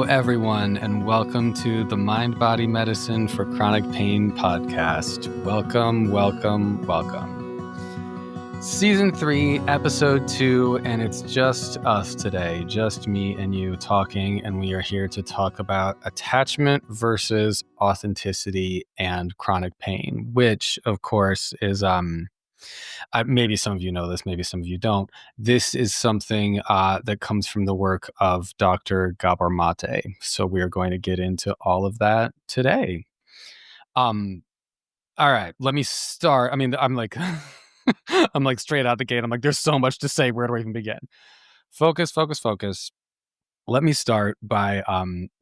everyone, and welcome to the Mind Body Medicine for Chronic Pain podcast. Welcome, welcome, welcome. Season 3, episode 2, and it's just us today, just me and you talking, and we are here to talk about attachment versus authenticity and chronic pain, which, of course, is maybe some of you know this, maybe some of you don't. This is something that comes from the work of Dr. Gabor Maté. So we are going to get into all of that today. All right, let me start. I mean, I'm like, I'm like straight out the gate. I'm like, there's so much to say. Where do I even begin? Focus, focus, focus. Let me start by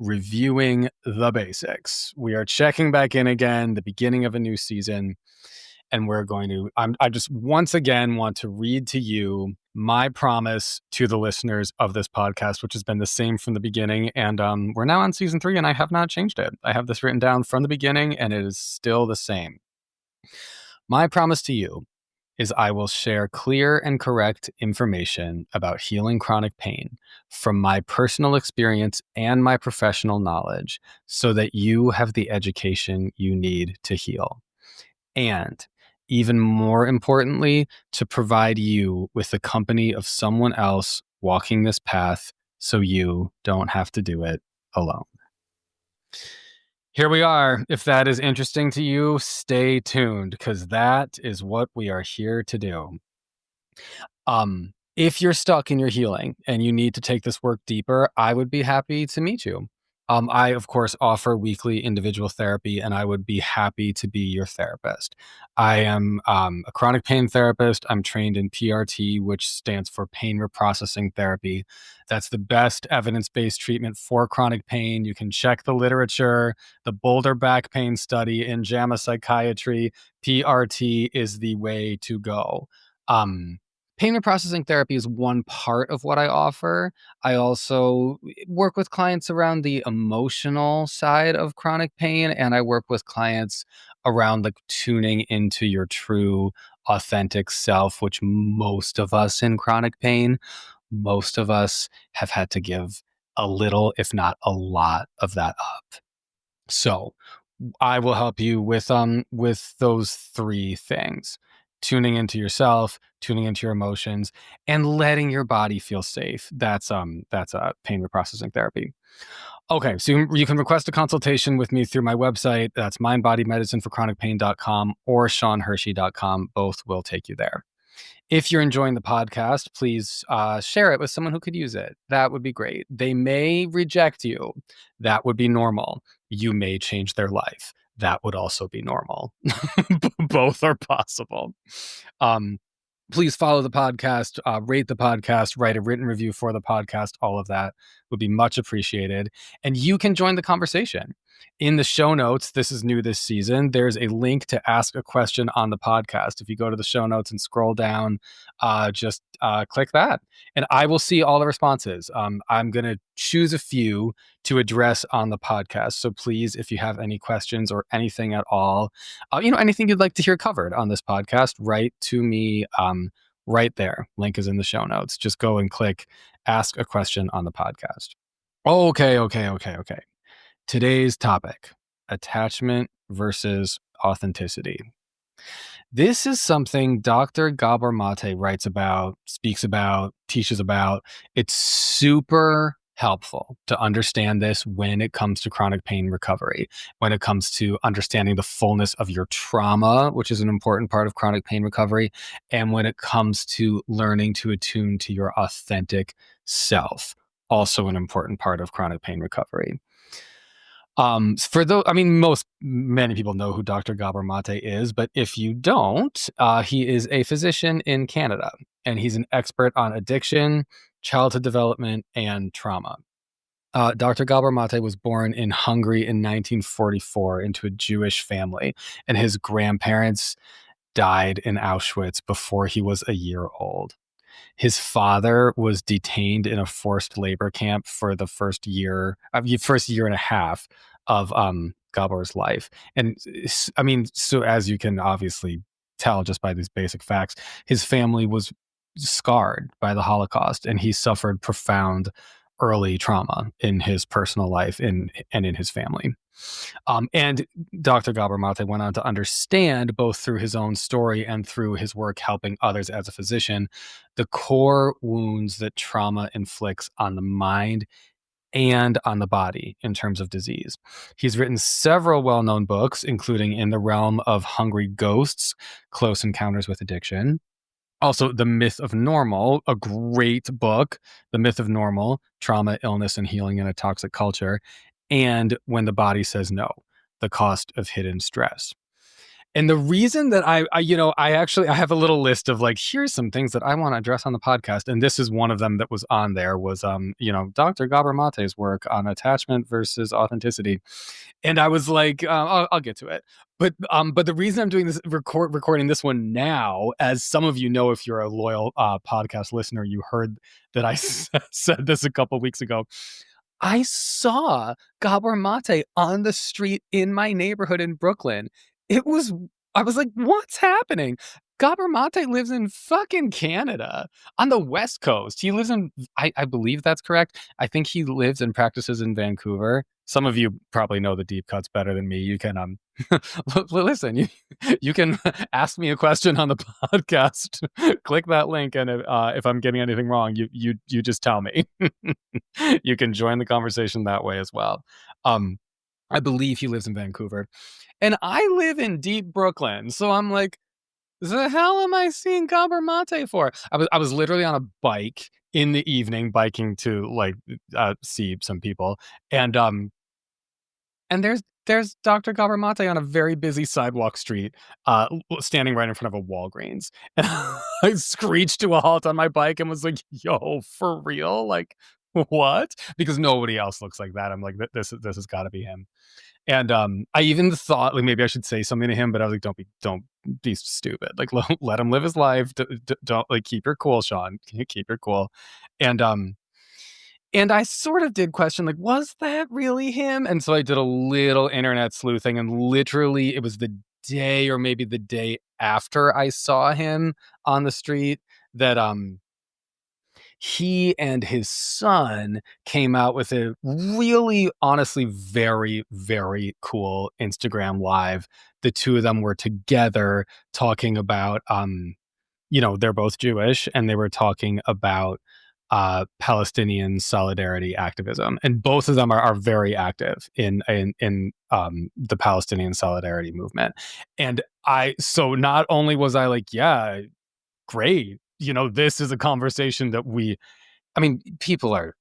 reviewing the basics. We are checking back in again, the beginning of a new season. And we're going to, I just once again want to read to you my promise to the listeners of this podcast, which has been the same from the beginning. And we're now on season 3 and I have not changed it. I have this written down from the beginning and it is still the same. My promise to you is I will share clear and correct information about healing chronic pain from my personal experience and my professional knowledge so that you have the education you need to heal. And even more importantly, to provide you with the company of someone else walking this path so you don't have to do it alone. Here we are. If that is interesting to you, stay tuned because that is what we are here to do. If you're stuck in your healing and you need to take this work deeper, I would be happy to meet you. I, of course, offer weekly individual therapy, and I would be happy to be your therapist. I am a chronic pain therapist. I'm trained in PRT, which stands for pain reprocessing therapy. That's the best evidence-based treatment for chronic pain. You can check the literature, the Boulder back pain study in JAMA Psychiatry. PRT is the way to go. Pain reprocessing therapy is one part of what I offer. I also work with clients around the emotional side of chronic pain, and I work with clients around like tuning into your true, authentic self, which most of us in chronic pain, most of us have had to give a little, if not a lot of that up. So I will help you with those 3 things: tuning into yourself, tuning into your emotions, and letting your body feel safe. That's pain reprocessing therapy. Okay, so you can request a consultation with me through my website. That's mindbodymedicineforchronicpain.com or SeanHershey.com. Both will take you there. If you're enjoying the podcast, please share it with someone who could use it. That would be great. They may reject you. That would be normal. You may change their life. That would also be normal. Both are possible. Please follow the podcast, rate the podcast, write a written review for the podcast. All of that would be much appreciated. And you can join the conversation. In the show notes, this is new this season, there's a link to ask a question on the podcast. If you go to the show notes and scroll down, just click that. And I will see all the responses. I'm going to choose a few to address on the podcast. So please, if you have any questions or anything at all, anything you'd like to hear covered on this podcast, write to me right there. Link is in the show notes. Just go and click ask a question on the podcast. Okay. Today's topic: attachment versus authenticity. This is something Dr. Gabor Maté writes about, speaks about, teaches about. It's super helpful to understand this when it comes to chronic pain recovery, when it comes to understanding the fullness of your trauma, which is an important part of chronic pain recovery, and when it comes to learning to attune to your authentic self, also an important part of chronic pain recovery. Many people know who Dr. Gabor Maté is, but if you don't, he is a physician in Canada, and he's an expert on addiction, childhood development, and trauma. Dr. Gabor Maté was born in Hungary in 1944 into a Jewish family, and his grandparents died in Auschwitz before he was a year old. His father was detained in a forced labor camp for the first year and a half of Gabor's life. And I mean, so as you can obviously tell just by these basic facts, his family was scarred by the Holocaust, and he suffered profound early trauma in his personal life and in his family. And Dr. Gabor Maté went on to understand, both through his own story and through his work helping others as a physician, the core wounds that trauma inflicts on the mind and on the body in terms of disease. He's written several well known books, including In the Realm of Hungry Ghosts, Close Encounters with Addiction. Also, The Myth of Normal, a great book, The Myth of Normal, Trauma, Illness, and Healing in a Toxic Culture, and When the Body Says No, The Cost of Hidden Stress. And the reason that I have a little list of like, here's some things that I want to address on the podcast. And this is one of them that was on there was, Dr. Gabor Mate's work on attachment versus authenticity. And I was like, I'll get to it. But the reason I'm doing this, recording this one now, as some of you know, if you're a loyal podcast listener, you heard that I said this a couple weeks ago. I saw Gabor Mate on the street in my neighborhood in Brooklyn. I was like, what's happening? Gabor Mate lives in fucking Canada on the West Coast. He lives in, I believe that's correct. I think he lives and practices in Vancouver. Some of you probably know the deep cuts better than me. You can listen. You can ask me a question on the podcast. Click that link, and if I'm getting anything wrong, you just tell me. You can join the conversation that way as well. I believe he lives in Vancouver, and I live in deep Brooklyn. So I'm like, the hell am I seeing Gabor Mate for? I was literally on a bike in the evening, biking to like see some people, and there's Dr. Gabor Mate on a very busy sidewalk street, standing right in front of a Walgreens. And I screeched to a halt on my bike and was like, "Yo, for real? Like, what?" Because nobody else looks like that. I'm like, this has got to be him. And I even thought like maybe I should say something to him, but I was like, don't be stupid. Like, let him live his life. Don't like, keep your cool, Sean. Keep your cool. And I sort of did question, like, was that really him? And so I did a little internet sleuthing, and literally it was the day or maybe the day after I saw him on the street that he and his son came out with a really, honestly, very, very cool Instagram live. The two of them were together talking about, they're both Jewish, and they were talking about Palestinian solidarity activism, and both of them are very active in the Palestinian solidarity movement. And so not only was I like, yeah, great, this is a conversation that people are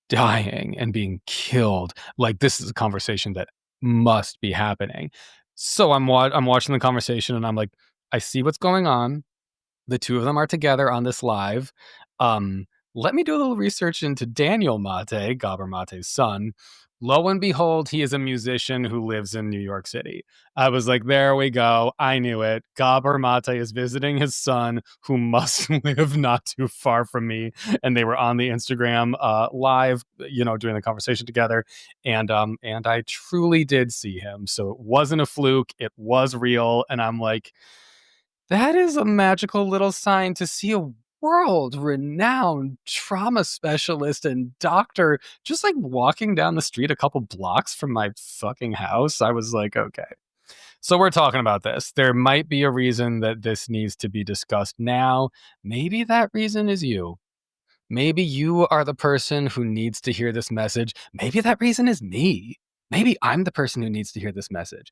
dying and being killed. Like, this is a conversation that must be happening. So I'm watching the conversation, and I'm like, I see what's going on. The two of them are together on this live. Let me do a little research into Daniel Mate, Gabor Mate's son. Lo and behold, he is a musician who lives in New York City. I was like, there we go. I knew it. Gabor Mate is visiting his son, who must live not too far from me. And they were on the Instagram live, doing the conversation together. And I truly did see him. So it wasn't a fluke. It was real. And I'm like, that is a magical little sign to see a world-renowned trauma specialist and doctor just like walking down the street a couple blocks from my fucking house. I was like, okay. So we're talking about this. There might be a reason that this needs to be discussed now. Maybe that reason is you. Maybe you are the person who needs to hear this message. Maybe that reason is me. Maybe I'm the person who needs to hear this message.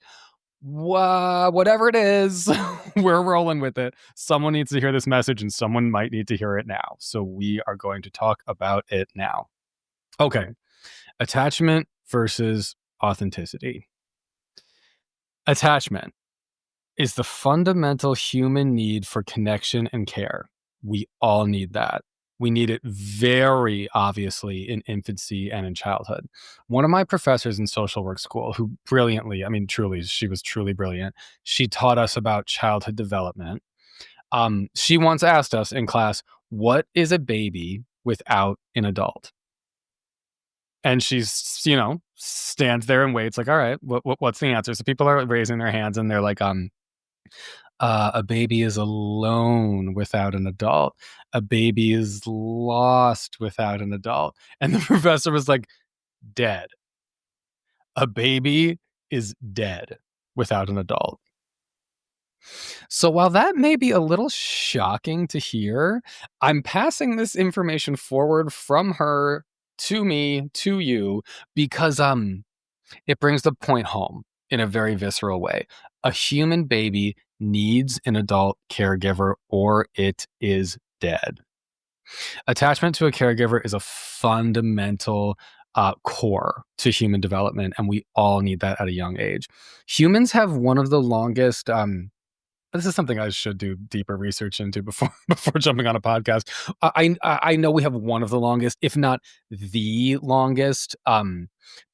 Whatever it is, we're rolling with it. Someone needs to hear this message, and someone might need to hear it now. So we are going to talk about it now. Okay. Attachment versus authenticity. Attachment is the fundamental human need for connection and care. We all need that. We need it very obviously in infancy and in childhood. One of my professors in social work school, who brilliantly, truly, she was truly brilliant. She taught us about childhood development. She once asked us in class, what is a baby without an adult? And she's, stands there and waits like, all right, what's the answer? So people are raising their hands, and they're like, A baby is alone without an adult. A baby is lost without an adult. And the professor was like, dead. A baby is dead without an adult. So while that may be a little shocking to hear, I'm passing this information forward from her to me, to you, because it brings the point home in a very visceral way. A human baby needs an adult caregiver or it is dead. Attachment to a caregiver is a fundamental core to human development, and we all need that at a young age. Humans have one of the longest this is something I should do deeper research into before before jumping on a podcast. I know we have one of the longest, if not the longest,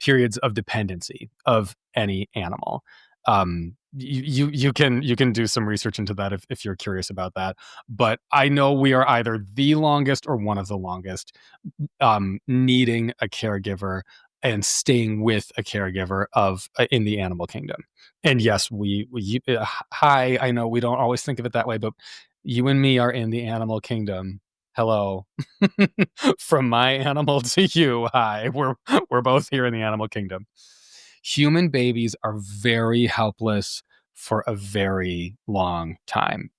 periods of dependency of any animal. You can do some research into that if you're curious about that. But I know we are either the longest or one of the longest needing a caregiver and staying with a caregiver of in the animal kingdom. And yes, hi, I know we don't always think of it that way, but you and me are in the animal kingdom. Hello. From my animal to you. Hi. We're both here in the animal kingdom. Human babies are very helpless for a very long time.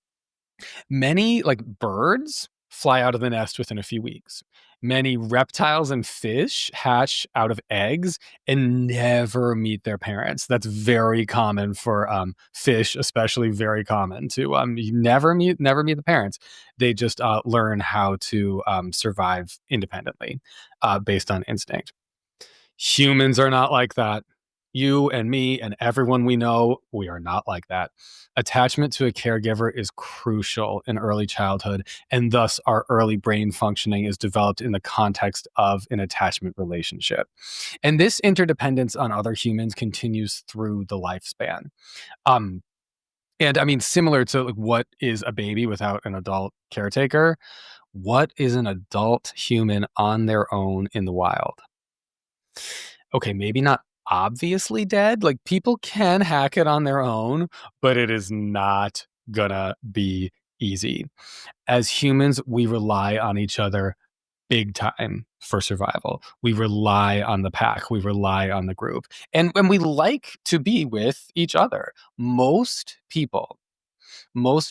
Many, like birds, fly out of the nest within a few weeks. Many reptiles and fish hatch out of eggs and never meet their parents. That's very common for fish, especially very common to you never meet the parents. They just learn how to survive independently based on instinct. Humans are not like that. You and me and everyone we know, we are not like that. Attachment to a caregiver is crucial in early childhood, and thus our early brain functioning is developed in the context of an attachment relationship. And this interdependence on other humans continues through the lifespan. Um, and I mean, similar to like, what is a baby without an adult caretaker? What is an adult human on their own in the wild? Okay, maybe not obviously dead. Like people can hack it on their own, but it is not gonna be easy. As humans, we rely on each other big time for survival. We rely on the pack, we rely on the group. And when we like to be with each other, most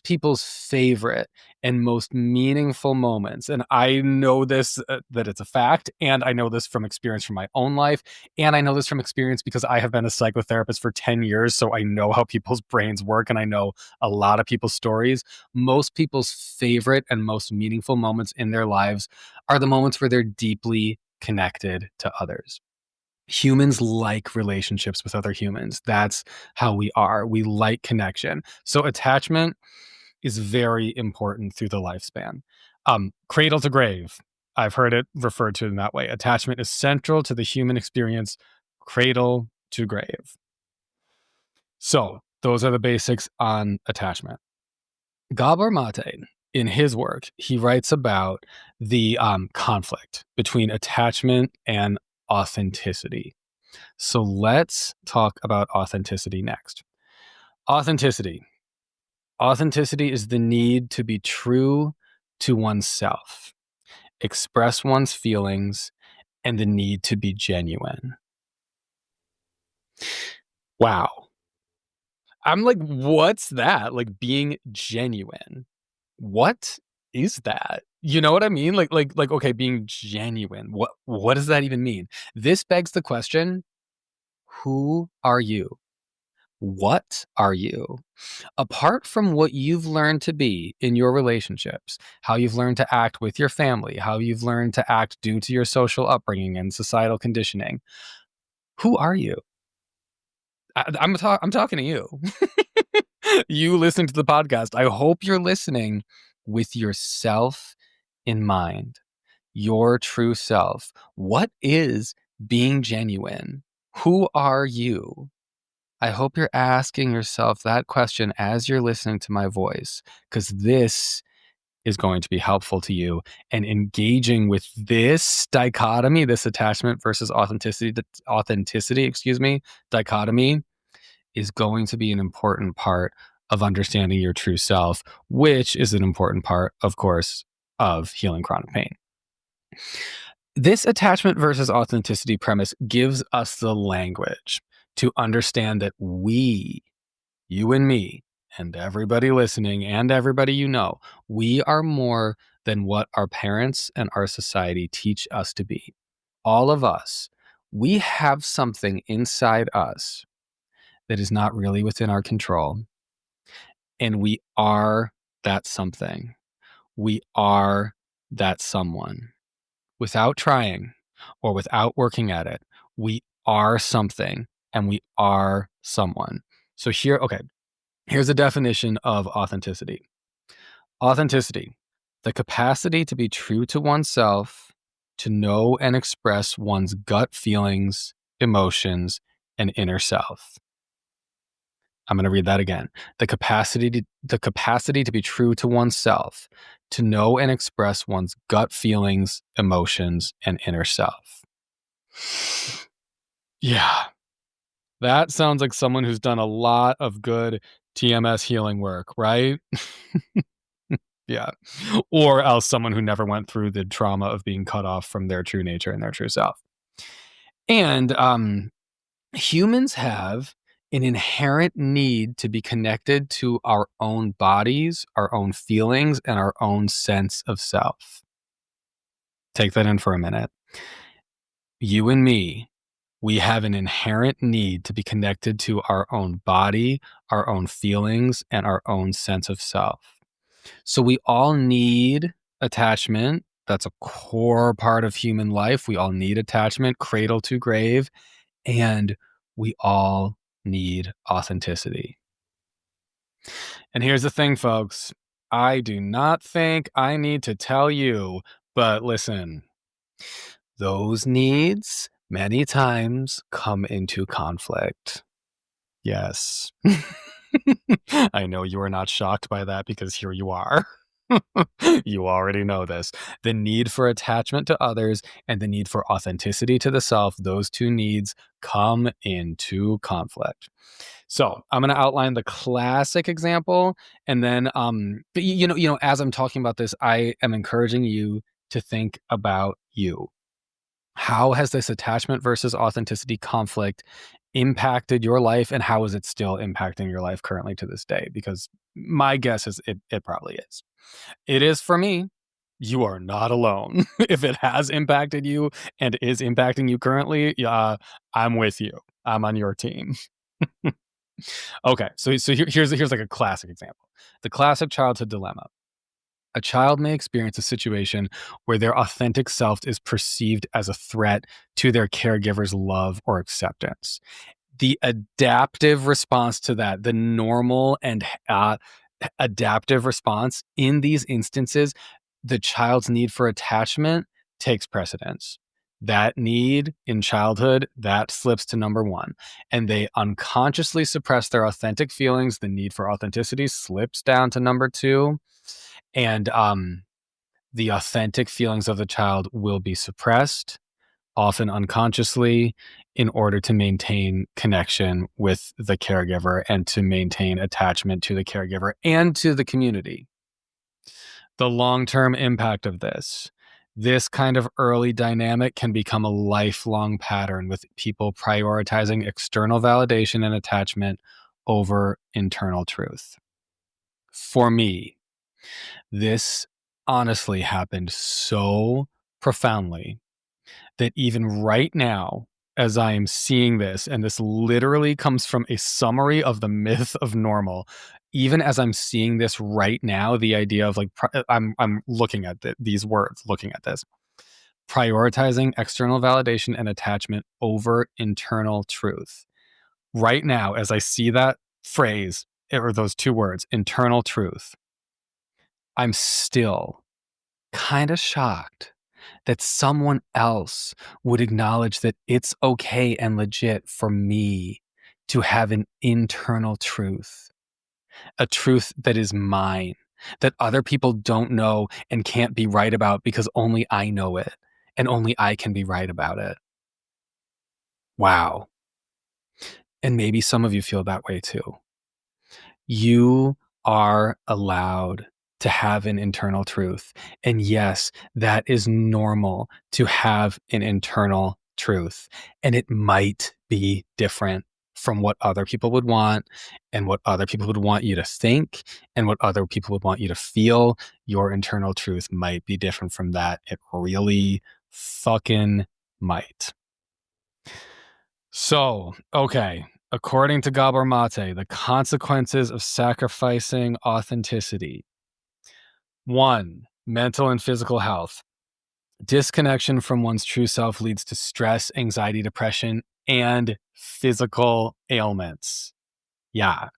people's favorite and most meaningful moments. And I know this, that it's a fact. And I know this from experience from my own life. And I know this from experience because I have been a psychotherapist for 10 years. So I know how people's brains work and I know a lot of people's stories. Most people's favorite and most meaningful moments in their lives are the moments where they're deeply connected to others. Humans like relationships with other humans. That's how we are. We like connection. So attachment is very important through the lifespan. Cradle to grave. I've heard it referred to in that way. Attachment is central to the human experience, cradle to grave. So those are the basics on attachment. Gabor Maté, in his work, he writes about the conflict between attachment and authenticity. So let's talk about authenticity next. Authenticity. Authenticity is the need to be true to oneself, express one's feelings, and the need to be genuine. Wow. I'm like, what's that? Like being genuine. What is that? You know what I mean? Like okay, being genuine. What does that even mean? This begs the question, who are you? What are you? Apart from what you've learned to be in your relationships, how you've learned to act with your family, how you've learned to act due to your social upbringing and societal conditioning, who are you? I'm talking to you. You listening to the podcast. I hope you're listening with yourself in mind, your true self. What is being genuine? Who are you? I hope you're asking yourself that question as you're listening to my voice, because this is going to be helpful to you. And engaging with this dichotomy, this attachment versus authenticity, dichotomy is going to be an important part of understanding your true self, which is an important part, of course, of healing chronic pain. This attachment versus authenticity premise gives us the language to understand that we, you and me, and everybody listening and everybody you know, we are more than what our parents and our society teach us to be. All of us, we have something inside us that is not really within our control. And we are that something. We are that someone. Without trying or without working at it, we are something and we are someone. So here's a definition of authenticity. Authenticity, the capacity to be true to oneself, to know and express one's gut feelings, emotions, and inner self. I'm going to read that again. The capacity to be true to oneself, to know and express one's gut feelings, emotions, and inner self. Yeah. That sounds like someone who's done a lot of good TMS healing work, right? Yeah. Or else someone who never went through the trauma of being cut off from their true nature and their true self. And humans have an inherent need to be connected to our own bodies, our own feelings, and our own sense of self. Take that in for a minute. You and me, we have an inherent need to be connected to our own body, our own feelings, and our own sense of self. So we all need attachment. That's a core part of human life. We all need attachment, cradle to grave, and we all need authenticity. And here's the thing, folks. I do not think I need to tell you, but listen, those needs many times come into conflict. Yes. I know you are not shocked by that because here you are. You already know this. The need for attachment to others and the need for authenticity to the self, those two needs come into conflict. So I'm going to outline the classic example, and then, but as I'm talking about this, I am encouraging you to think about you. How has this attachment versus authenticity conflict impacted your life, and how is it still impacting your life currently to this day? Because my guess is it probably is. It is for me. You are not alone. If it has impacted you and is impacting you currently, I'm with you. I'm on your team. Okay, so here's like a classic example. The classic childhood dilemma. A child may experience a situation where their authentic self is perceived as a threat to their caregiver's love or acceptance. The adaptive response to that, the normal and adaptive response in these instances, the child's need for attachment takes precedence. That need in childhood, that slips to number one. And they unconsciously suppress their authentic feelings. The need for authenticity slips down to number two. And the authentic feelings of the child will be suppressed, often unconsciously, in order to maintain connection with the caregiver and to maintain attachment to the caregiver and to the community. The long-term impact of this kind of early dynamic can become a lifelong pattern with people prioritizing external validation and attachment over internal truth. For me, this honestly happened so profoundly that even right now, as I am seeing this, and this literally comes from a summary of the myth of normal, even as I'm seeing this right now, the idea of like, I'm looking at these words, looking at this, prioritizing external validation and attachment over internal truth. Right now, as I see that phrase, or those two words, internal truth, I'm still kind of shocked that someone else would acknowledge that it's okay and legit for me to have an internal truth, a truth that is mine, that other people don't know and can't be right about because only I know it and only I can be right about it. Wow. And maybe some of you feel that way too. You are allowed to have an internal truth. And yes, that is normal to have an internal truth. And it might be different from what other people would want and what other people would want you to think and what other people would want you to feel. Your internal truth might be different from that. It really fucking might. So, okay. According to Gabor Maté, the consequences of sacrificing authenticity. 1, mental and physical health. Disconnection from one's true self leads to stress, anxiety, depression, and physical ailments. Yeah.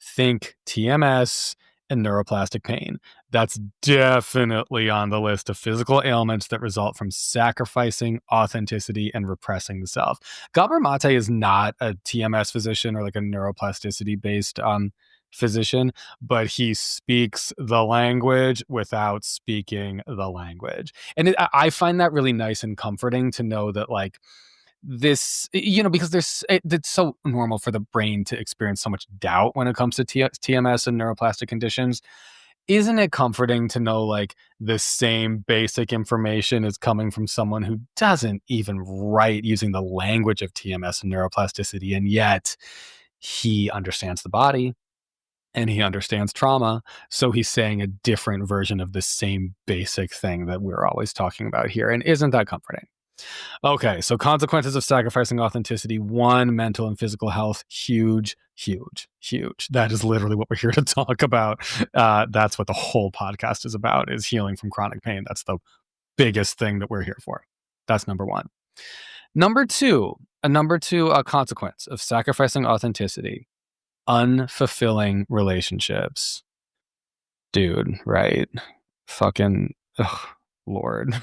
Think TMS and neuroplastic pain. That's definitely on the list of physical ailments that result from sacrificing authenticity and repressing the self. Gabor Mate is not a TMS physician or like a neuroplasticity based physician, but he speaks the language without speaking the language. And I find that really nice and comforting to know that, like, this, because it's so normal for the brain to experience so much doubt when it comes to TMS and neuroplastic conditions. Isn't it comforting to know, like, the same basic information is coming from someone who doesn't even write using the language of TMS and neuroplasticity, and yet he understands the body and he understands trauma, so he's saying a different version of the same basic thing that we're always talking about here. And isn't that comforting? Okay, so consequences of sacrificing authenticity. 1, mental and physical health. Huge, huge, huge. That is literally what we're here to talk about. That's what the whole podcast is about, is healing from chronic pain. That's the biggest thing that we're here for. That's number 1. Number 2, a consequence of sacrificing authenticity. Unfulfilling relationships. Dude, right? Fucking, ugh, Lord.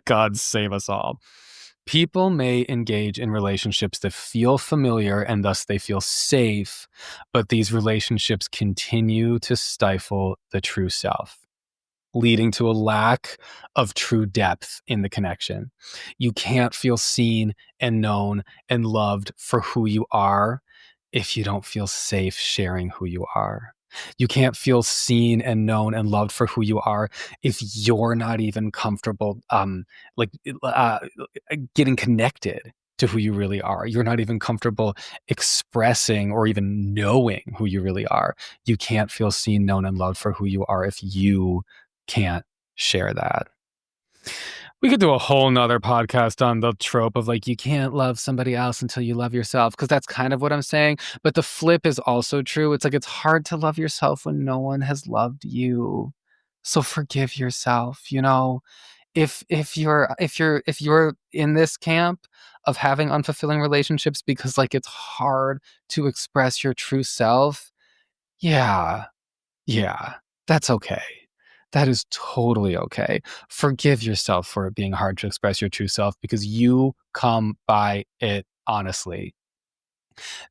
God save us all. People may engage in relationships that feel familiar and thus they feel safe, but these relationships continue to stifle the true self, leading to a lack of true depth in the connection. You can't feel seen and known and loved for who you are if you don't feel safe sharing who you are. You can't feel seen and known and loved for who you are if you're not even comfortable like uh, getting connected to who you really are. You're not even comfortable expressing or even knowing who you really are. You can't feel seen, known, and loved for who you are if you can't share that. We could do a whole nother podcast on the trope of, like, you can't love somebody else until you love yourself, because that's kind of what I'm saying. But the flip is also true. It's like, it's hard to love yourself when no one has loved you. So forgive yourself, if you're in this camp of having unfulfilling relationships because, like, it's hard to express your true self. Yeah, yeah, that's okay. That is totally okay. Forgive yourself for it being hard to express your true self, because you come by it honestly.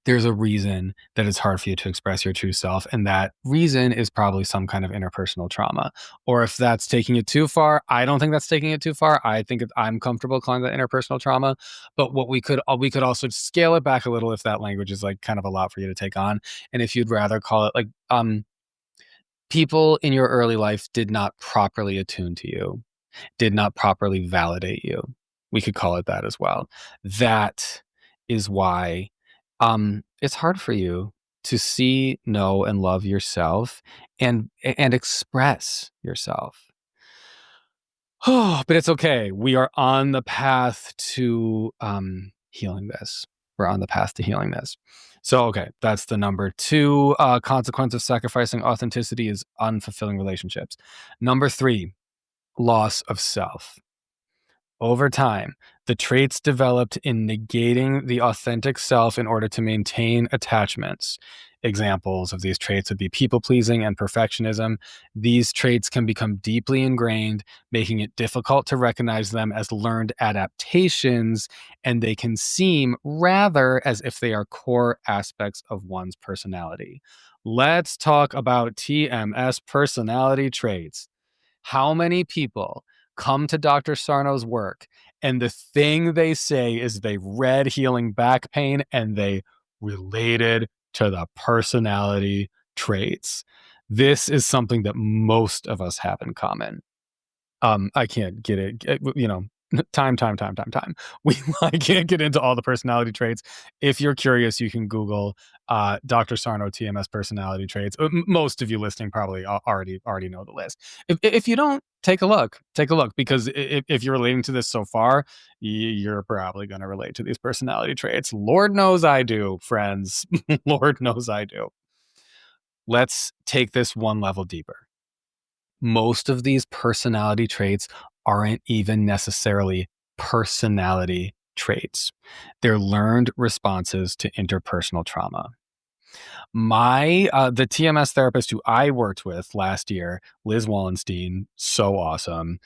There's a reason that it's hard for you to express your true self, and that reason is probably some kind of interpersonal trauma. Or if that's taking it too far, I don't think that's taking it too far. I think I'm comfortable calling that interpersonal trauma. But what we could also scale it back a little if that language is, like, kind of a lot for you to take on, and if you'd rather call it, like, people in your early life did not properly attune to you, did not properly validate you. We could call it that as well. That is why it's hard for you to see, know, and love yourself and express yourself. Oh, but it's okay. We are on the path to healing this. We're on the path to healing this. So, okay, that's the number 2 consequence of sacrificing authenticity, is unfulfilling relationships. Number 3, loss of self. Over time, the traits developed in negating the authentic self in order to maintain attachments. Examples of these traits would be people pleasing and perfectionism. These traits can become deeply ingrained, making it difficult to recognize them as learned adaptations, and they can seem rather as if they are core aspects of one's personality. Let's talk about TMS personality traits. How many people come to Dr. Sarno's work and the thing they say is they read healing back pain and they related to the personality traits. This is something that most of us have in common. I can't get it, time. I can't get into all the personality traits. If you're curious, you can Google Dr. Sarno TMS personality traits. Most of you listening probably already know the list. If you don't, take a look, because if you're relating to this so far, you're probably going to relate to these personality traits. Lord knows I do, friends. Lord knows I do. Let's take this one level deeper. Most of these personality traits aren't even necessarily personality traits. They're learned responses to interpersonal trauma. The TMS therapist who I worked with last year, Liz Wallenstein, so awesome.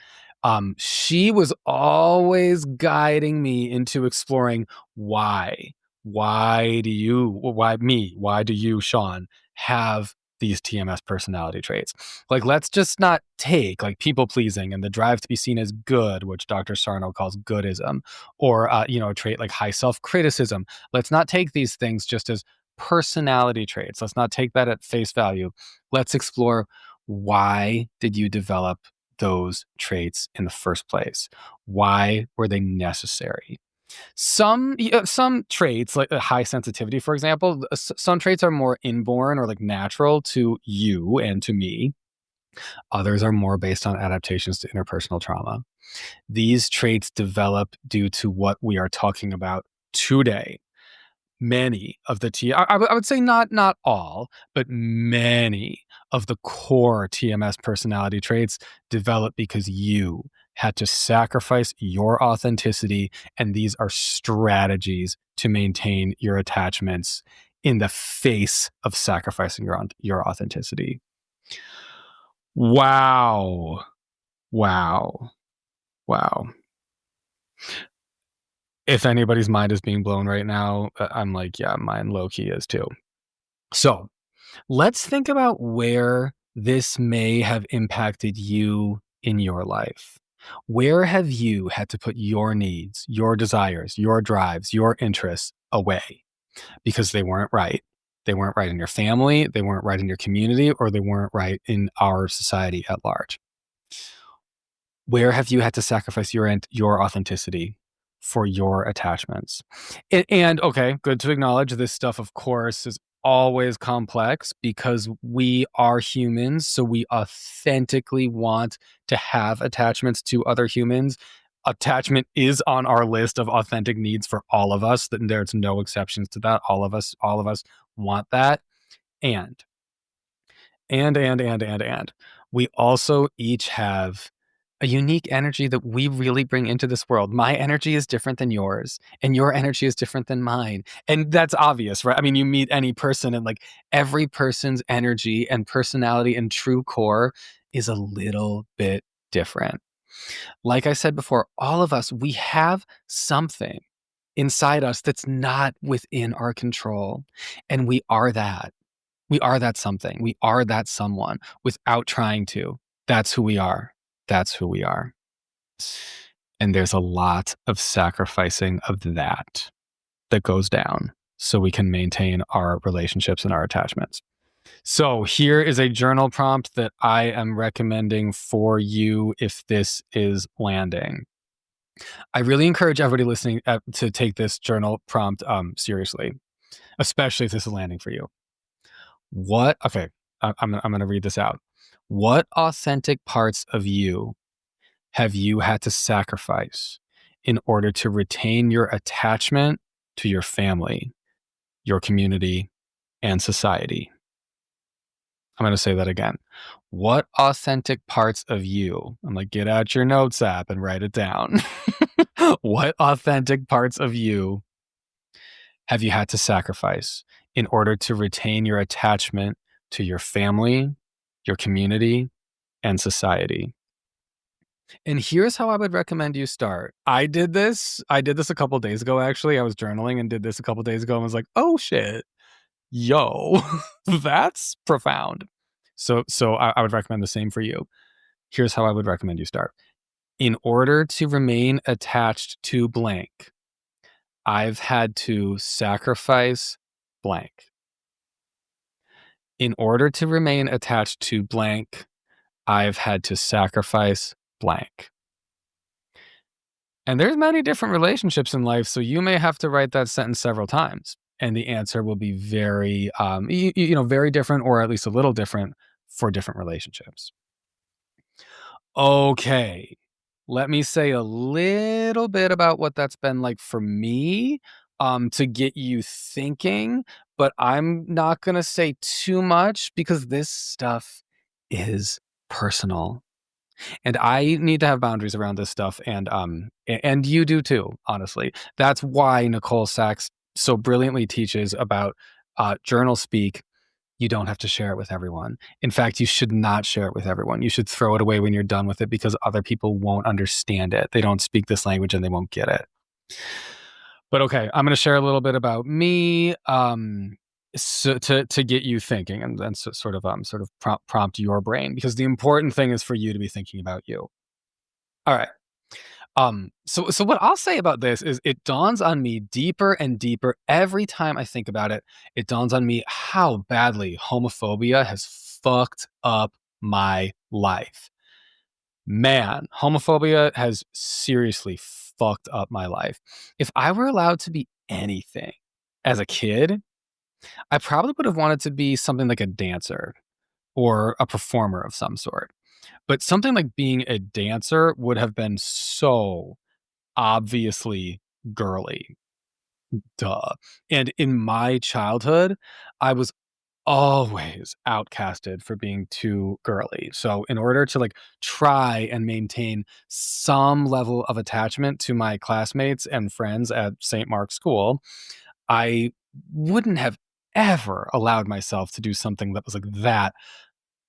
She was always guiding me into exploring why. Why do you, Sean, have these TMS personality traits? Like, let's just not take like people pleasing and the drive to be seen as good, which Dr. Sarno calls goodism, or a trait like high self-criticism. Let's not take these things just as personality traits. Let's not take that at face value. Let's explore, why did you develop those traits in the first place? Why were they necessary? Some traits, like high sensitivity, for example, some traits are more inborn or like natural to you and to me. Others are more based on adaptations to interpersonal trauma. These traits develop due to what we are talking about today. Many of the I would say not all, but many of the core TMS personality traits develop because you had to sacrifice your authenticity, and these are strategies to maintain your attachments in the face of sacrificing your authenticity. Wow. Wow. Wow. If anybody's mind is being blown right now, I'm like, yeah, mine low key is too. So, let's think about where this may have impacted you in your life. Where have you had to put your needs, your desires, your drives, your interests away because they weren't right? They weren't right in your family, they weren't right in your community, or they weren't right in our society at large. Where have you had to sacrifice your authenticity for your attachments? And okay, good to acknowledge this stuff, of course, is always complex because we are humans, so we authentically want to have attachments to other humans. Attachment is on our list of authentic needs for all of us. There's no exceptions to that. All of us want that. And and we also each have a unique energy that we really bring into this world. My energy is different than yours, and your energy is different than mine. And that's obvious, right? I mean, you meet any person, and like every person's energy and personality and true core is a little bit different. Like I said before, all of us, we have something inside us that's not within our control. And we are that. We are that something. We are that someone without trying to. That's who we are. That's who we are. And there's a lot of sacrificing of that goes down so we can maintain our relationships and our attachments. So here is a journal prompt that I am recommending for you if this is landing. I really encourage everybody listening to take this journal prompt seriously, especially if this is landing for you. Okay, I'm going to read this out. What authentic parts of you have you had to sacrifice in order to retain your attachment to your family, your community, and society? I'm going to say that again. What authentic parts of you, I'm like, get out your notes app and write it down. What authentic parts of you have you had to sacrifice in order to retain your attachment to your family, your community, and society? And here's how I would recommend you start. I did this a couple days ago, actually. I was journaling and did this a couple days ago and was like, oh shit, yo, that's profound. So I would recommend the same for you. Here's how I would recommend you start. In order to remain attached to blank, I've had to sacrifice blank. In order to remain attached to blank, I've had to sacrifice blank. And there's many different relationships in life, so you may have to write that sentence several times, and the answer will be very, very different, or at least a little different for different relationships. Okay, let me say a little bit about what that's been like for me, to get you thinking, but I'm not gonna say too much because this stuff is personal. And I need to have boundaries around this stuff, and you do too, honestly. That's why Nicole Sachs so brilliantly teaches about, journal speak. You don't have to share it with everyone. In fact, you should not share it with everyone. You should throw it away when you're done with it because other people won't understand it. They don't speak this language and they won't get it. But okay, I'm gonna share a little bit about me, so to get you thinking and so sort of prompt your brain because the important thing is for you to be thinking about you. All right. So what I'll say about this is it dawns on me deeper and deeper every time I think about it. It dawns on me how badly homophobia has fucked up my life. Man, homophobia has seriously fucked up my life. If I were allowed to be anything as a kid, I probably would have wanted to be something like a dancer or a performer of some sort. But something like being a dancer would have been so obviously girly. Duh. And in my childhood, I was always outcasted for being too girly. So in order to like try and maintain some level of attachment to my classmates and friends at St. Mark's School, I wouldn't have ever allowed myself to do something that was like that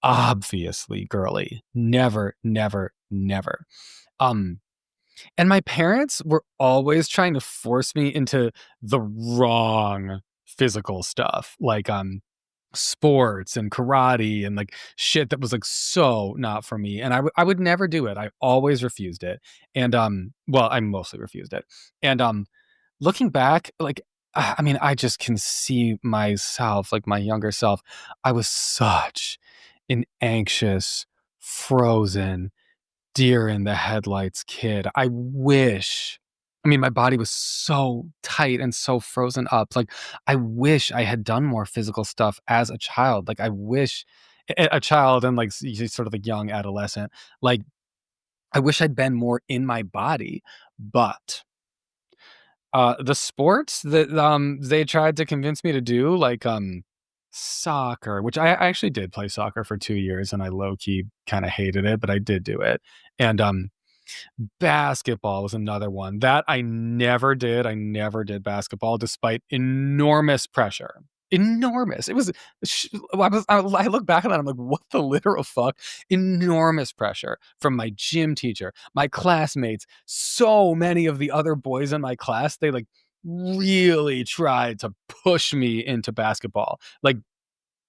obviously girly. Never, never, never. Um and my parents were always trying to force me into the wrong physical stuff, like, sports and karate and, like, shit that was, like, so not for me, and I would never do it. I always refused it, and, well, I mostly refused it, and, looking back, like, I mean, I just can see myself, like, my younger self. I was such an anxious, frozen, deer in the headlights kid. I mean, my body was so tight and so frozen up. Like, I wish I had done more physical stuff as a child. Like, I wish a child and like sort of a young adolescent. Like, I wish I'd been more in my body. But the sports that they tried to convince me to do, like soccer, which I actually did play soccer for 2 years, and I low key kind of hated it, but I did do it. And basketball was another one that I never did. I never did basketball despite enormous pressure. Enormous. It was I look back at that, I'm like, "What the literal fuck?" Enormous pressure from my gym teacher, my classmates, so many of the other boys in my class, they, like, really tried to push me into basketball. Like,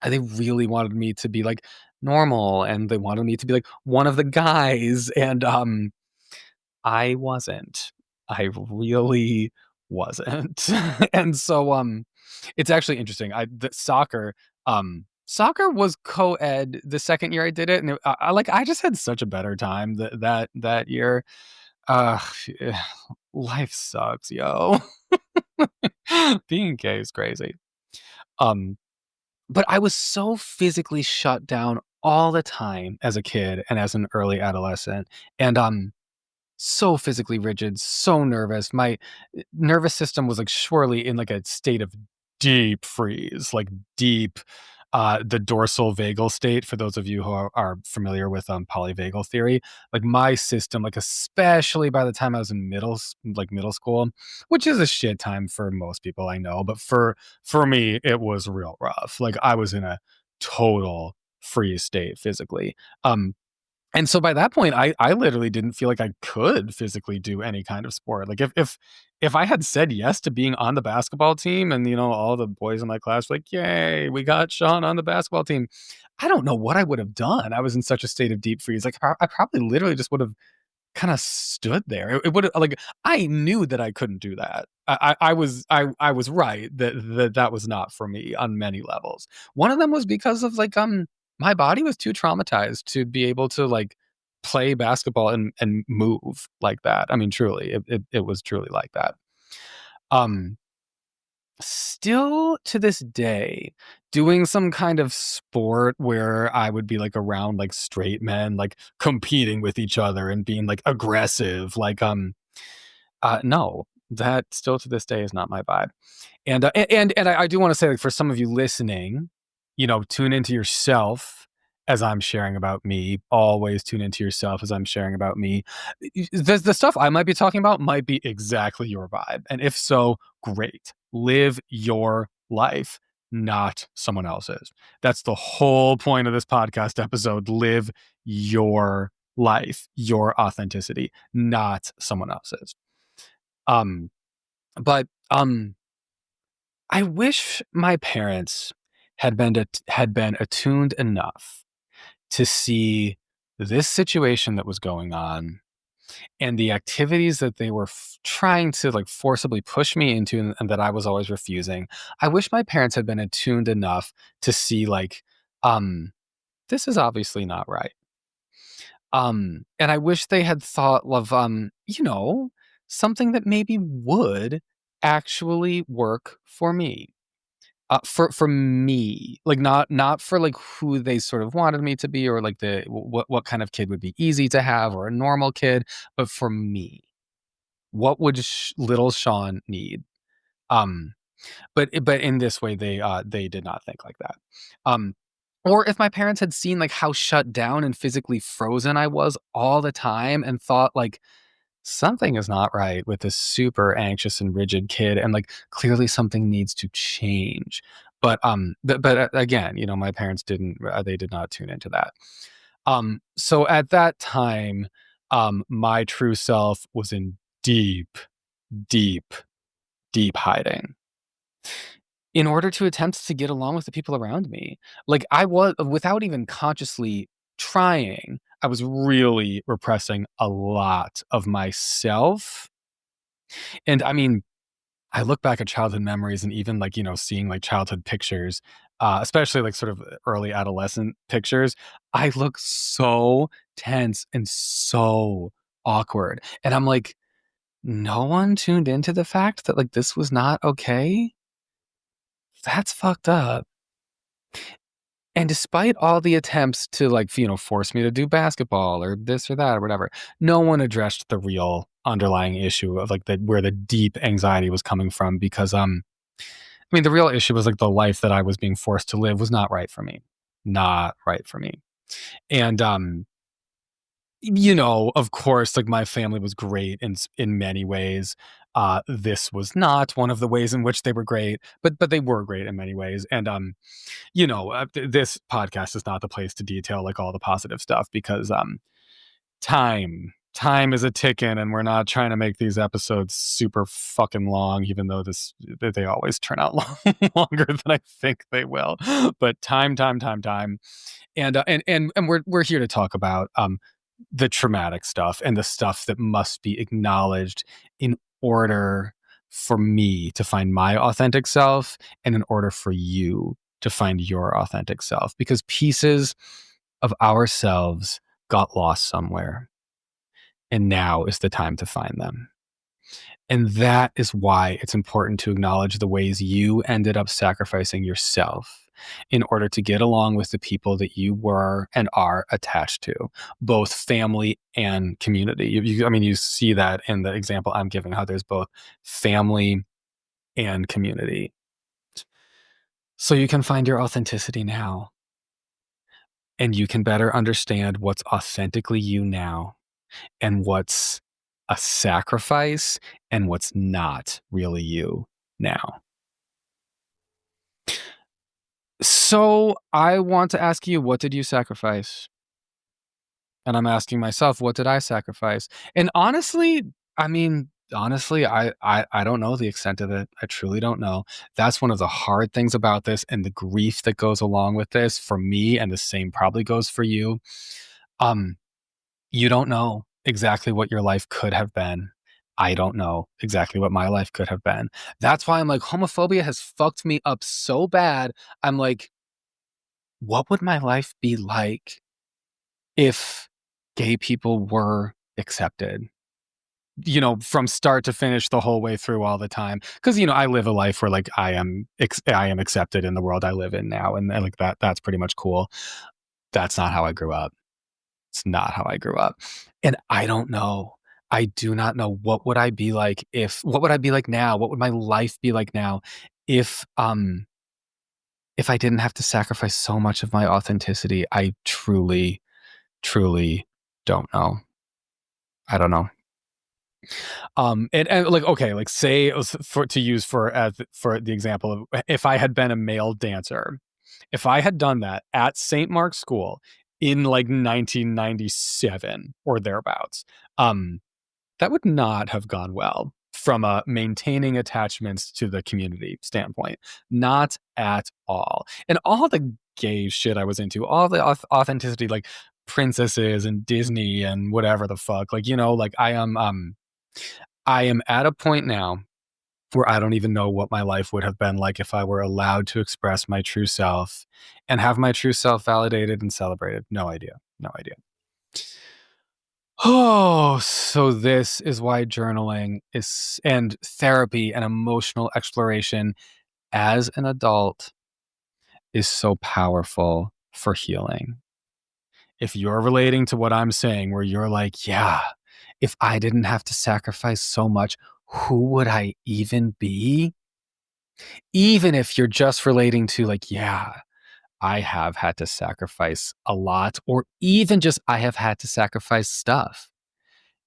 they really wanted me to be, like, normal, and they wanted me to be, like, one of the guys, and, I wasn't. I really wasn't. And so, it's actually interesting. Soccer was co-ed the second year I did it, and I just had such a better time that year. Uh, life sucks, yo. Being gay is crazy. Um, but I was so physically shut down all the time as a kid and as an early adolescent, and, so physically rigid, so nervous. My nervous system was like surely in like a state of deep freeze, like deep the dorsal vagal state for those of you who are familiar with polyvagal theory. Like my system, like especially by the time I was in middle school, which is a shit time for most people I know, but for me it was real rough. Like I was in a total freeze state physically. And so by that point, I literally didn't feel like I could physically do any kind of sport. Like if I had said yes to being on the basketball team and, all the boys in my class were like, "Yay, we got Sean on the basketball team." I don't know what I would have done. I was in such a state of deep freeze. Like I probably literally just would have kind of stood there. It would like I knew that I couldn't do that. I was right that was not for me on many levels. One of them was because of like my body was too traumatized to be able to like play basketball and move like that. I mean, truly, it was truly like that. Um, Still to this day, doing some kind of sport where I would be like around like straight men, like competing with each other and being like aggressive, like no, that still to this day is not my vibe. And I do want to say, like, for some of you listening, tune into yourself as I'm sharing about me. Always tune into yourself as I'm sharing about me. The stuff I might be talking about might be exactly your vibe. And if so, great. Live your life, not someone else's. That's the whole point of this podcast episode. Live your life, your authenticity, not someone else's. Um, but I wish my parents had been attuned enough to see this situation that was going on and the activities that they were trying to like forcibly push me into and that I was always refusing. I wish my parents had been attuned enough to see like um this is obviously not right. And I wish they had thought of something that maybe would actually work for me. For me, like not for like who they sort of wanted me to be or like the what kind of kid would be easy to have or a normal kid, but for me, what would little Sean need? Um, but in this way, they did not think like that. Um, or if my parents had seen like how shut down and physically frozen I was all the time and thought like something is not right with this super anxious and rigid kid and like clearly something needs to change, but again, my parents didn't they did not tune into that. So at that time, my true self was in deep, deep, deep hiding in order to attempt to get along with the people around me. Like I was, without even consciously trying, I was really repressing a lot of myself. And I mean, I look back at childhood memories and even like, seeing like childhood pictures, especially like sort of early adolescent pictures, I look so tense and so awkward. And I'm like, no one tuned into the fact that like this was not okay. That's fucked up. And despite all the attempts to like, force me to do basketball or this or that or whatever, no one addressed the real underlying issue of like where the deep anxiety was coming from because I mean the real issue was like the life that I was being forced to live was not right for me. Not right for me. And of course, like my family was great in many ways. This was not one of the ways in which they were great, but they were great in many ways. And this podcast is not the place to detail like all the positive stuff because time is a ticking and we're not trying to make these episodes super fucking long, even though they always turn out longer than I think they will. But time, and we're here to talk about the traumatic stuff and the stuff that must be acknowledged in order for me to find my authentic self and in order for you to find your authentic self, because pieces of ourselves got lost somewhere and now is the time to find them. And that is why it's important to acknowledge the ways you ended up sacrificing yourself in order to get along with the people that you were and are attached to, both family and community. I mean, you see that in the example I'm giving, how there's both family and community. So you can find your authenticity now, and you can better understand what's authentically you now and what's a sacrifice and what's not really you now. So I want to ask you, what did you sacrifice? And I'm asking myself, what did I sacrifice? And honestly, I mean, honestly, I don't know the extent of it. I truly don't know. That's one of the hard things about this and the grief that goes along with this for me, and the same probably goes for you. Um, you don't know. exactly what your life could have been. I don't know exactly what my life could have been. That's why I'm like, homophobia has fucked me up so bad. I'm like, what would my life be like if gay people were accepted? From start to finish, the whole way through, all the time. Because I live a life where like I am accepted in the world I live in now, and like that's pretty much cool. That's not how I grew up. It's not how I grew up, and I don't know. I do not know what would I be like now? What would my life be like now if I didn't have to sacrifice so much of my authenticity? I truly, truly don't know. I don't know. And like, okay, like say it was for to use for the example of if I had been a male dancer, if I had done that at St. Mark's School in like 1997 or thereabouts, um, that would not have gone well from a maintaining attachments to the community standpoint. Not at all. And all the gay shit I was into, all the authenticity, like princesses and Disney and whatever the fuck, like like I am at a point now where I don't even know what my life would have been like if I were allowed to express my true self and have my true self validated and celebrated. No idea. No idea. Oh, so this is why journaling is and therapy and emotional exploration as an adult is so powerful for healing. If you're relating to what I'm saying, where you're like, yeah, if I didn't have to sacrifice so much, who would I even be? Even if you're just relating to, like, yeah, I have had to sacrifice a lot, or even just I have had to sacrifice stuff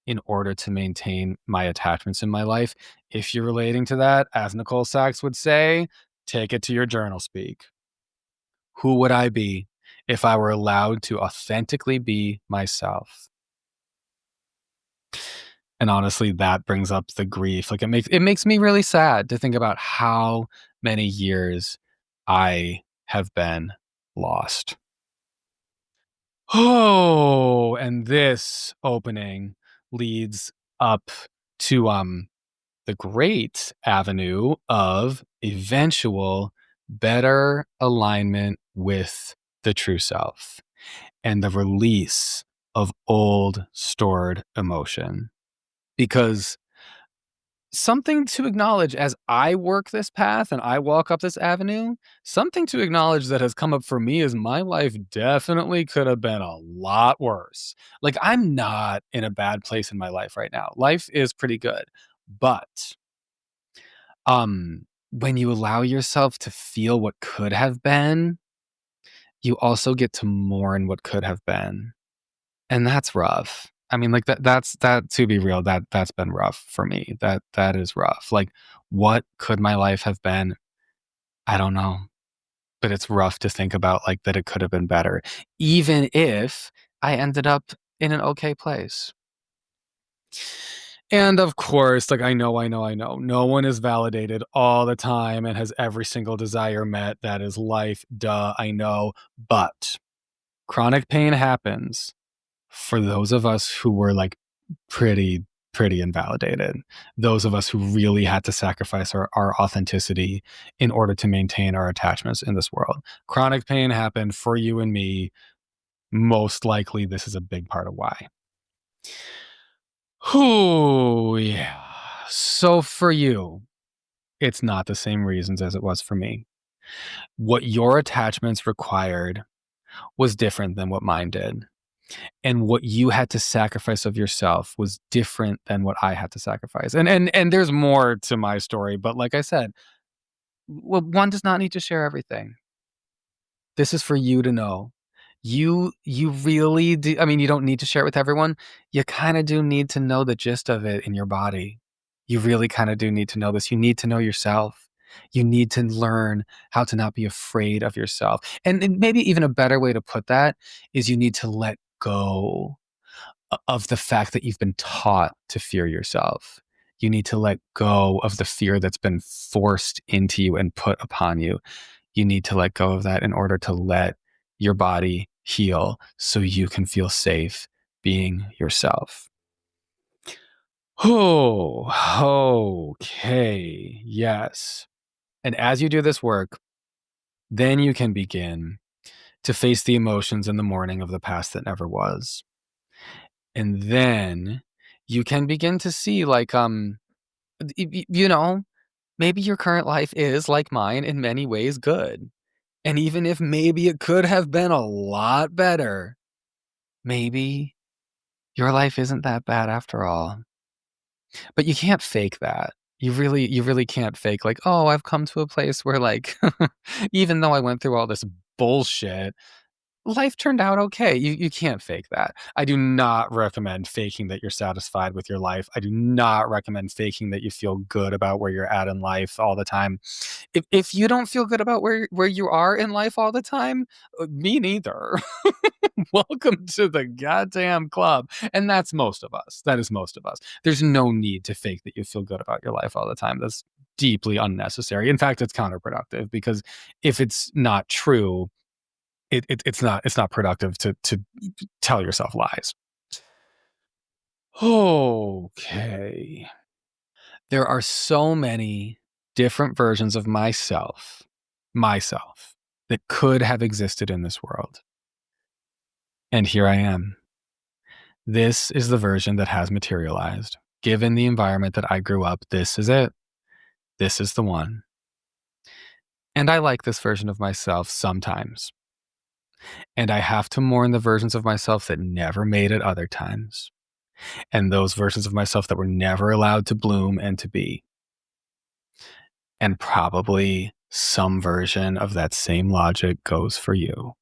in order to maintain my attachments in my life. If you're relating to that, as Nicole Sachs would say, take it to your journal speak. Who would I be if I were allowed to authentically be myself? And honestly, that brings up the grief. Like it makes me really sad to think about how many years I have been lost. Oh, and this opening leads up to the great avenue of eventual better alignment with the true self and the release of old stored emotion. Because something to acknowledge as I work this path and I walk up this avenue, something to acknowledge that has come up for me is my life definitely could have been a lot worse. Like, I'm not in a bad place in my life right now. Life is pretty good. But when you allow yourself to feel what could have been, you also get to mourn what could have been. And that's rough. I mean, like that to be real, that's been rough for me. That is rough. Like, what could my life have been? I don't know. But it's rough to think about, like, that it could have been better, even if I ended up in an okay place. And of course, like, I know, no one is validated all the time and has every single desire met. That is life. Duh, I know. But chronic pain happens for those of us who were like pretty invalidated, those of us who really had to sacrifice our authenticity in order to maintain our attachments in this world. Chronic pain happened for you and me. Most likely this is a big part of why. Oh yeah. So for you, it's not the same reasons as it was for me. What your attachments required was different than what mine did. And what you had to sacrifice of yourself was different than what I had to sacrifice. And there's more to my story, but like I said, one does not need to share everything. This is for you to know. You really do. I mean, you don't need to share it with everyone. You kind of do need to know the gist of it in your body. You really kind of do need to know this. You need to know yourself. You need to learn how to not be afraid of yourself. And maybe even a better way to put that is you need to let go of the fact that you've been taught to fear yourself. You need to let go of the fear that's been forced into you and put upon you. You need to let go of that in order to let your body heal so you can feel safe being yourself. Oh, okay. Yes. And as you do this work, then you can begin to face the emotions in the morning of the past that never was. And then you can begin to see, like, you know, maybe your current life is like mine in many ways good. And even if maybe it could have been a lot better, maybe your life isn't that bad after all. But you can't fake that. You really can't fake, like, "Oh, I've come to a place where, like, even though I went through all this bullshit, life turned out okay." You can't fake that. I do not recommend faking that you're satisfied with your life. I do not recommend faking that you feel good about where you're at in life all the time. If you don't feel good about where you are in life all the time, me neither. Welcome to the goddamn club. And that's most of us. That is most of us. There's no need to fake that you feel good about your life all the time. That's deeply unnecessary. In fact, it's counterproductive because if it's not true, it's not productive to tell yourself lies. Okay. There are so many different versions of myself that could have existed in this world. And here I am. This is the version that has materialized. Given the environment that I grew up, this is it. This is the one. And I like this version of myself sometimes. And I have to mourn the versions of myself that never made it other times. And those versions of myself that were never allowed to bloom and to be. And probably some version of that same logic goes for you.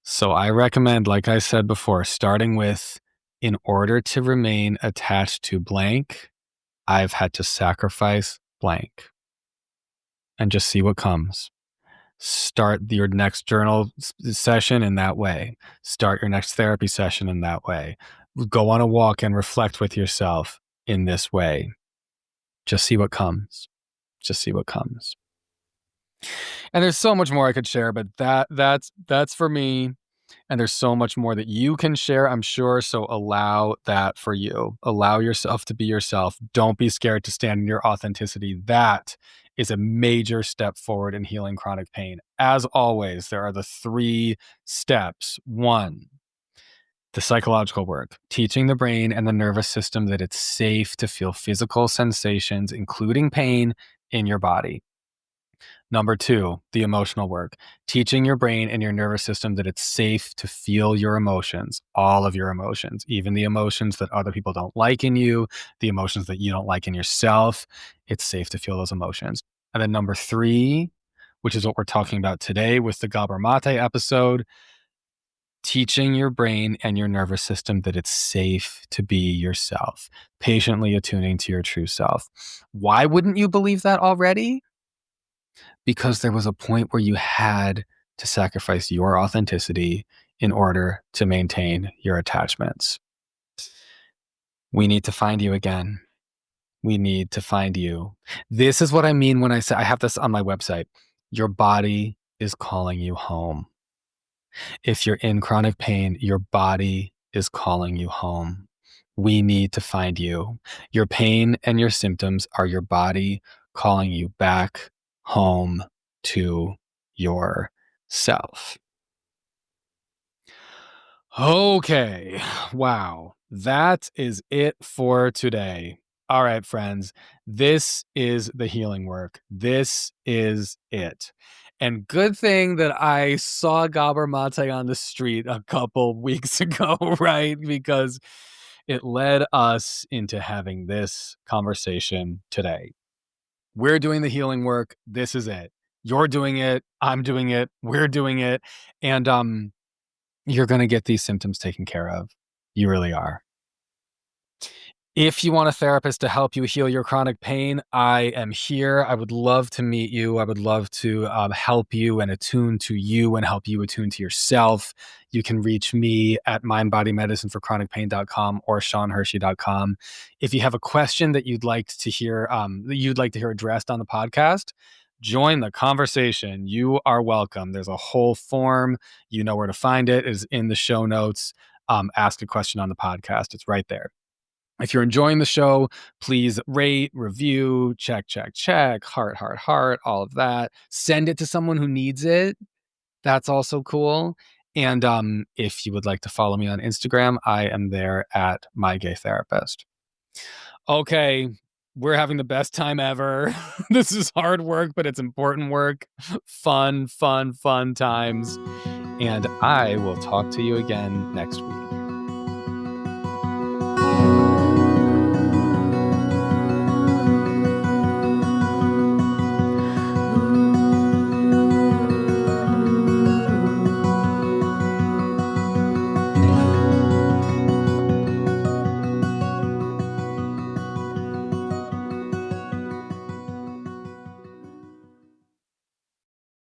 So I recommend, like I said before, starting with, in order to remain attached to blank, I've had to sacrifice blank, and just see what comes. Start your next journal session in that way. Start your next therapy session in that way. Go on a walk and reflect with yourself in this way. Just see what comes. Just see what comes. And there's so much more I could share, but that's for me. And there's so much more that you can share, I'm sure. So allow that for you. Allow yourself to be yourself. Don't be scared to stand in your authenticity. That is a major step forward in healing chronic pain. As always, there are the 3 steps. 1, the psychological work, teaching the brain and the nervous system that it's safe to feel physical sensations, including pain, in your body. Number 2, the emotional work, teaching your brain and your nervous system that it's safe to feel your emotions, all of your emotions, even the emotions that other people don't like in you, the emotions that you don't like in yourself. It's safe to feel those emotions. And then number 3, which is what we're talking about today with the Gabor Maté episode, teaching your brain and your nervous system that it's safe to be yourself, patiently attuning to your true self. Why wouldn't you believe that already? Because there was a point where you had to sacrifice your authenticity in order to maintain your attachments. We need to find you again. We need to find you. This is what I mean when I say, I have this on my website. Your body is calling you home. If you're in chronic pain, your body is calling you home. We need to find you. Your pain and your symptoms are your body calling you back home to yourself. Okay. Wow. That is it for today. All right, friends. This is the healing work. This is it. And good thing that I saw Gabor Mate on the street a couple weeks ago, right? Because it led us into having this conversation today. We're doing the healing work. This is it. You're doing it. I'm doing it. We're doing it. And you're going to get these symptoms taken care of. You really are. If you want a therapist to help you heal your chronic pain, I am here. I would love to meet you. I would love to help you and attune to you and help you attune to yourself. You can reach me at mindbodymedicineforchronicpain.com or seanhershey.com. If you have a question that you'd like to hear addressed on the podcast, join the conversation. You are welcome. There's a whole form. You know where to find it. It is in the show notes. Ask a question on the podcast. It's right there. If you're enjoying the show, please rate, review, check, heart, all of that. Send it to someone who needs it. That's also cool. And if you would like to follow me on Instagram, I am there at mygaytherapist. Okay, we're having the best time ever. This is hard work, but it's important work. Fun times. And I will talk to you again next week.